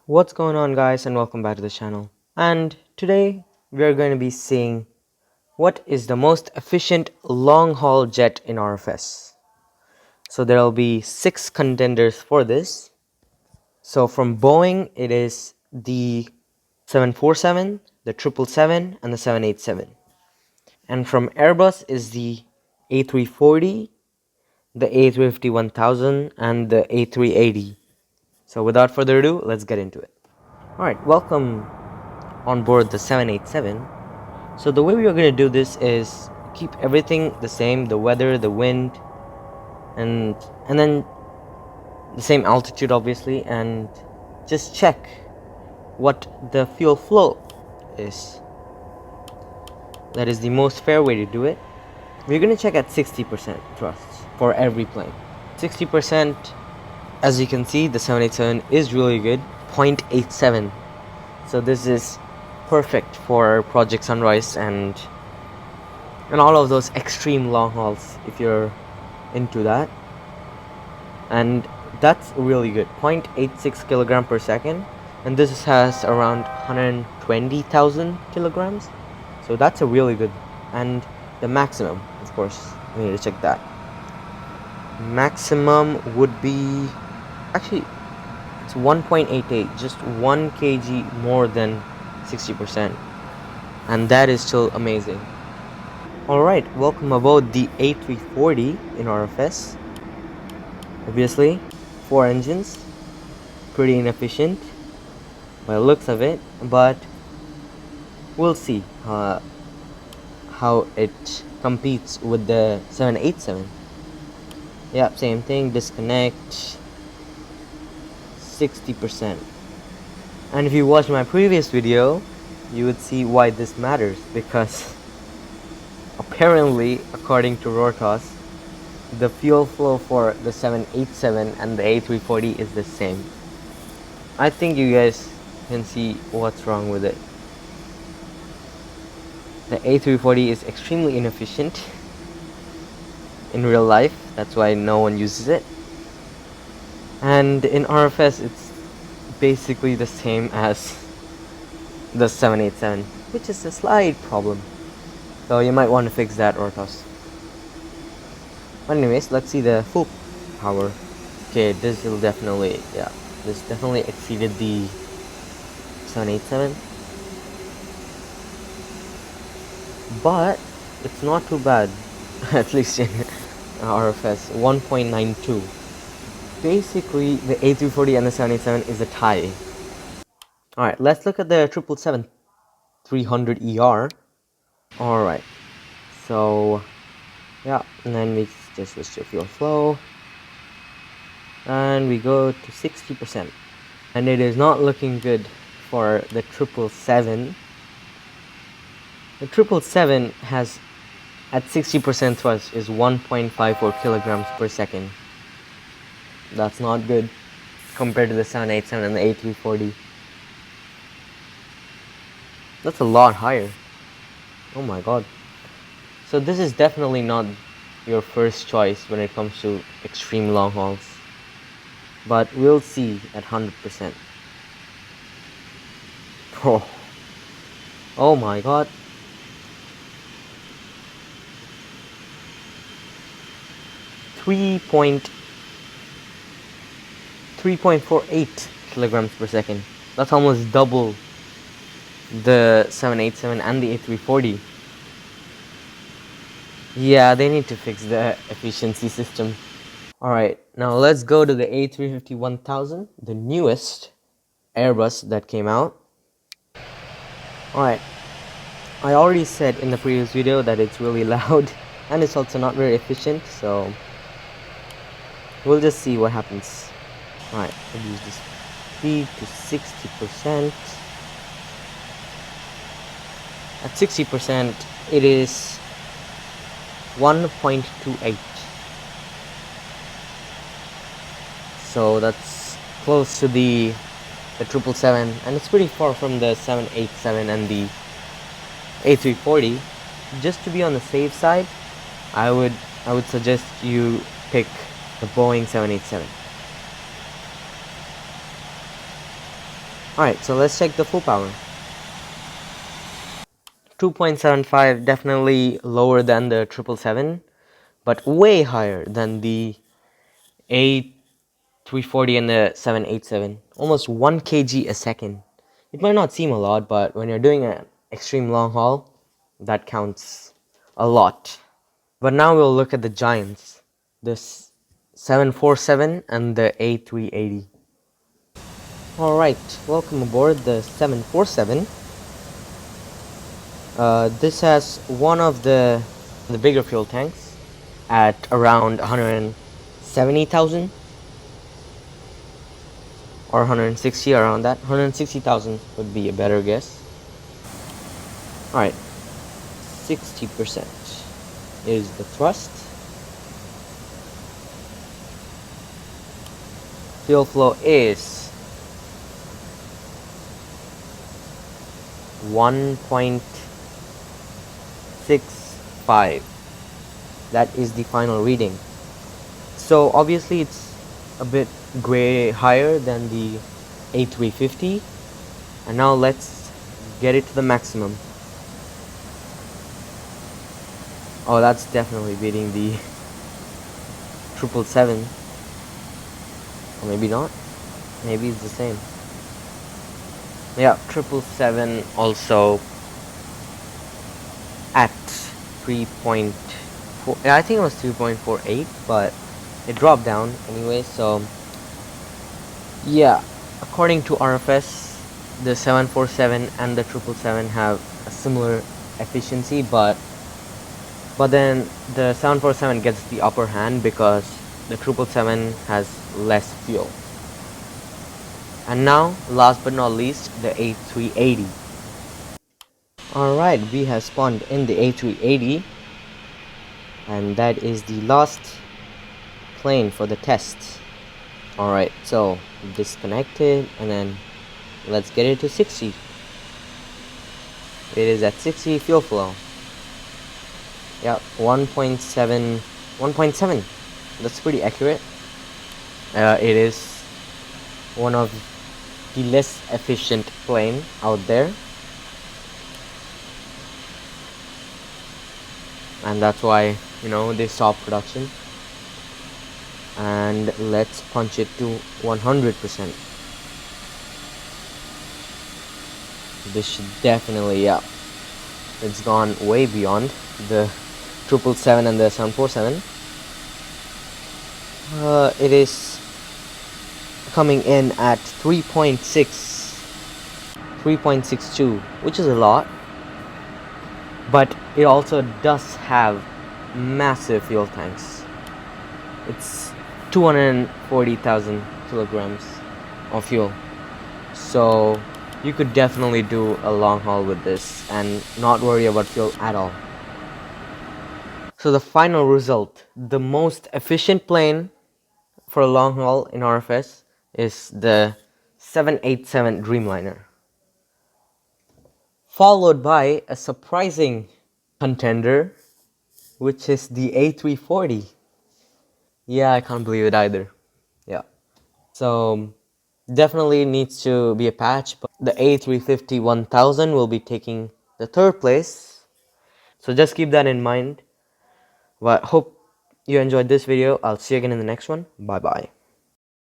What's going on, guys, and welcome back to the channel. And today we are going to be seeing what is the most efficient long haul jet in RFS. So there will be 6 contenders for this. So from Boeing it is the 747, the 777 and the 787. And from Airbus is the A340, the A350-1000 and the A380. So without further ado, let's get into it. Alright, welcome on board the 787. So the way we are going to do this is keep everything the same, the weather, the wind, and then the same altitude obviously, and just check what the fuel flow is. That is the most fair way to do it. We're going to check at 60% thrusts for every plane. 60%, as you can see, the 787 is really good, 0.87. So this is perfect for Project Sunrise and all of those extreme long hauls if you're into that. And that's really good, 0.86 kilogram per second, and this has around 120,000 kilograms, so that's a really good. And the maximum, of course, we need to check that. Maximum would be, actually it's 1.88, just 1 kg more than 60%, and that is still amazing. Alright, welcome aboard the A340 in RFS. Obviously, 4 engines, pretty inefficient by the looks of it, but we'll see how it competes with the 787. Yep, same thing, disconnect, 60%. And if you watched my previous video, you would see why this matters, because apparently, according to Rortos, the fuel flow for the 787 and the A340 is the same. I think you guys can see what's wrong with it. The A340 is extremely inefficient in real life, that's why no one uses it. And in RFS it's basically the same as the 787, which is a slight problem. So you might want to fix that, Orthos. But anyways, let's see the full power. Okay, this will definitely, yeah, this definitely exceeded the 787. But it's not too bad, at least in RFS, 1.92. Basically, the A340 and the 787 is a tie. Alright, let's look at the 777-300ER. Alright, so yeah, and then we just switch to fuel flow, and we go to 60%, and it is not looking good for the 777. The 777 has, at 60% thrust, is 1.54 kilograms per second. That's not good compared to the 787 and the A340. That's a lot higher. Oh my god. So this is definitely not your first choice when it comes to extreme long hauls, but we'll see at 100%. Oh my god. 3.48 kilograms per second. That's almost double the 787 and the A340. Yeah, they need to fix the efficiency system. Alright, now let's go to the A350-1000, the newest Airbus that came out. Alright, I already said in the previous video that it's really loud and it's also not very efficient, so we'll just see what happens. Alright, reduce the speed to 60%. At 60%, it is 1.28. So that's close to the 777, and it's pretty far from the 787 and the A340. Just to be on the safe side, I would suggest you pick the Boeing 787. Alright, so let's check the full power. 2.75, definitely lower than the 777, but way higher than the A340 and the 787. Almost 1 kg a second. It might not seem a lot, but when you're doing an extreme long haul, that counts a lot. But now we'll look at the giants, the 747 and the A380. Alright, welcome aboard the 747. This has one of the bigger fuel tanks at around 170,000 or 160, around that. 160,000 would be a better guess. Alright, 60% is the thrust. Fuel flow is 1.65. That is the final reading. So obviously it's a bit higher than the A350. And now let's get it to the maximum. Oh, that's definitely beating the 777. Or maybe not. Maybe it's the same. Yeah, 777 also at 3.4. Yeah, I think it was 3.48, but it dropped down anyway. So yeah, according to RFS, the 747 and the 777 have a similar efficiency, but then the 747 gets the upper hand because the 777 has less fuel. And now, last but not least, the A380. Alright, we have spawned in the A380, and that is the last plane for the test. Alright, so disconnected, and then let's get it to 60. It is at 60 fuel flow. Yeah, 1.7. That's pretty accurate. It is one of the less efficient plane out there, and that's why, you know, they stopped production. And let's punch it to 100%. This should definitely, yeah, it's gone way beyond the 777 and the 747. It is coming in at 3.62, which is a lot, but it also does have massive fuel tanks. It's 240,000 kilograms of fuel, so you could definitely do a long haul with this and not worry about fuel at all. So the final result, the most efficient plane for a long haul in RFS is the 787 Dreamliner, followed by a surprising contender, which is the A340. Yeah, I can't believe it either. Yeah, so definitely needs to be a patch, but the A350-1000 will be taking the third place, so just keep that in mind. But hope you enjoyed this video. I'll see you again in the next one. Bye bye.